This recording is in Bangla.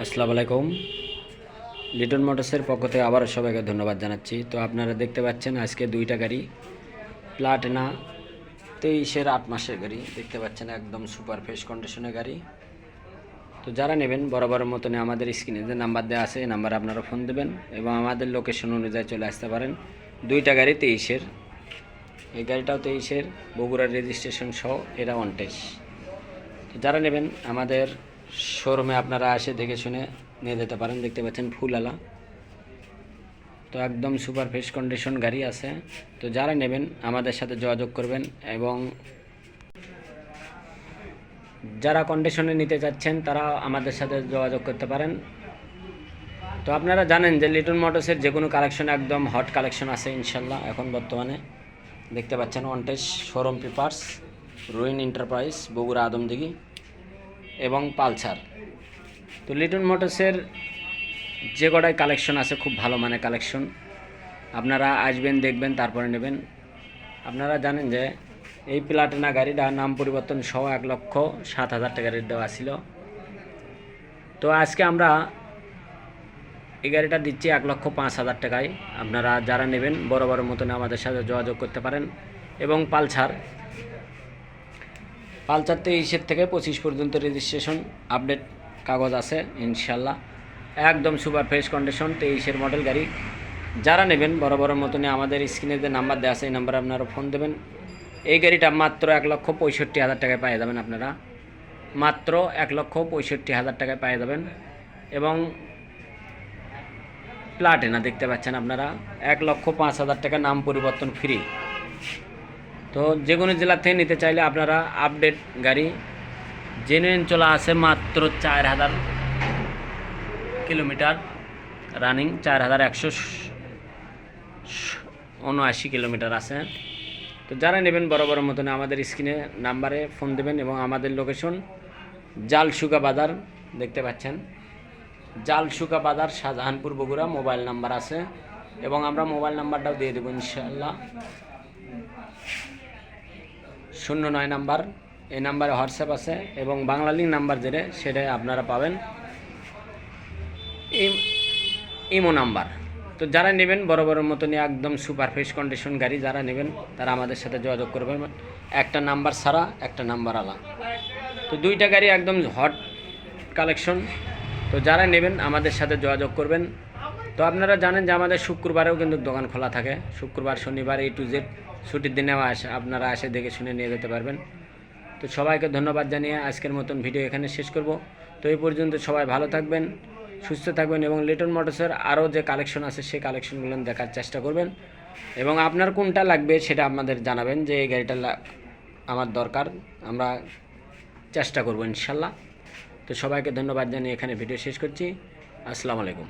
আসসালামু আলাইকুম। লিটন মোটরসের পক্ষ থেকে আবারও সবাইকে ধন্যবাদ জানাচ্ছি। তো আপনারা দেখতে পাচ্ছেন আজকে দুইটা গাড়ি, প্লাটিনা 23-এর 8 মাসের গাড়ি দেখতে পাচ্ছেন, একদম সুপার ফ্রেশ কন্ডিশনের গাড়ি। তো যারা নেবেন বরাবরের মতনই আমাদের স্ক্রিনে যে নাম্বার দেওয়া আছে এই নাম্বারে আপনারা ফোন দেবেন এবং আমাদের লোকেশন অনুযায়ী চলে আসতে পারেন। দুইটা গাড়ি 23-এর, এই গাড়িটাও 23-এর, বগুড়ার রেজিস্ট্রেশন সহ, এটা অনটেস্ট। তো যারা নেবেন আমাদের শোরুমে আপনারা এসে দেখে শুনে নিয়ে যেতে পারেন। দেখতে পাচ্ছেন ফুলআলা, তো একদম সুপার ফ্রেশ কন্ডিশন গাড়ি আছে। তো যারা নেবেন আমাদের সাথে যোগাযোগ করবেন এবং যারা কন্ডিশনে নিতে চাচ্ছেন তারা আমাদের সাথে যোগাযোগ করতে পারেন। তো আপনারা জানেন যে লিটন মোটরসের যে কোনো কালেকশন একদম হট কালেকশন আছে ইনশাল্লাহ। এখন বর্তমানে দেখতে পাচ্ছেন on test showroom papers, ruin enterprise, Bogura Adamdighi এবং পালসার। তো লিটন মোটরসের যে কটাই কালেকশন আছে খুব ভালো মানের কালেকশন, আপনারা আসবেন, দেখবেন, তারপরে নেবেন। আপনারা জানেন যে এই প্লাটিনা গাড়িটা নাম পরিবর্তন সহ 1,07,000 টাকা রেট দেওয়া ছিল। তো আজকে আমরা এই গাড়িটা দিচ্ছি 1,05,000 টাকায়। আপনারা যারা নেবেন বড় বড় মতন আমাদের সাথে যোগাযোগ করতে পারেন। এবং পালসার 23-এর থেকে 25 পর্যন্ত রেজিস্ট্রেশন আপডেট কাগজ আছে ইনশাল্লাহ, একদম সুপার ফ্রেশ কন্ডিশন 23-এর মডেল গাড়ি। যারা নেবেন বড় বড় মতনে আমাদের স্ক্রিনে যে নাম্বার দেওয়া আছে এই নাম্বারে আপনারা ফোন দেবেন। এই গাড়িটা মাত্র 1,65,000 টাকায় পেয়ে যাবেন। আপনারা মাত্র 1,65,000 টাকায় পেয়ে যাবেন। এবং প্লাটিনা দেখতে পাচ্ছেন আপনারা 1,05,000 টাকা নাম পরিবর্তন ফ্রি। তো যে কোনো জেলা থেকে নিতে চাইলে আপনারা আপডেট গাড়ি জেনুইন চলা আছে মাত্র 4,000 কিলোমিটার রানিং, 4,179 কিলোমিটার আছে। তো যারা নেবেন বড় বড় মতন আমাদের স্ক্রিনে নাম্বারে ফোন দেবেন এবং আমাদের লোকেশন জালসুকা বাজার দেখতে পাচ্ছেন, জালসুকা বাজার, শাহজাহানপুর, বগুড়া। মোবাইল নাম্বার আছে এবং আমরা মোবাইল নাম্বারটাও দিয়ে দেবো ইনশাআল্লাহ, 09 নাম্বার। এই নাম্বারে হোয়াটসঅ্যাপ আছে এবং বাংলা লিঙ্ক নাম্বার যেটা সেটা আপনারা পাবেন, ইমো নাম্বার। তো যারা নেবেন বড় বড় মতনই একদম সুপার ফ্রেশ কন্ডিশন গাড়ি যারা নেবেন তারা আমাদের সাথে যোগাযোগ করবেন। একটা নাম্বার ছাড়া একটা নাম্বার আলা। তো দুইটা গাড়ি একদম হট কালেকশন। তো যারা নেবেন আমাদের সাথে যোগাযোগ করবেন। তো আপনারা জানেন যে আমাদের শুক্রবারেও কিন্তু দোকান খোলা থাকে, শুক্রবার শনিবার A to Z ছুটির দিনেও আপনারা এসে দেখে শুনে নিয়ে যেতে পারবেন। তো সবাইকে ধন্যবাদ জানিয়ে আজকের মতন ভিডিও এখানে শেষ করব। তো এই পর্যন্ত সবাই ভালো থাকবেন, সুস্থ থাকবেন এবং লিটন মোটরসের আরও যে কালেকশন আছে সেই কালেকশনগুলো দেখার চেষ্টা করবেন এবং আপনার কোনটা লাগবে সেটা আমাদের জানাবেন যে এই গাড়িটা আমার দরকার, আমরা চেষ্টা করব ইনশাল্লাহ। তো সবাইকে ধন্যবাদ জানিয়ে এখানে ভিডিও শেষ করছি। আসসালামু আলাইকুম।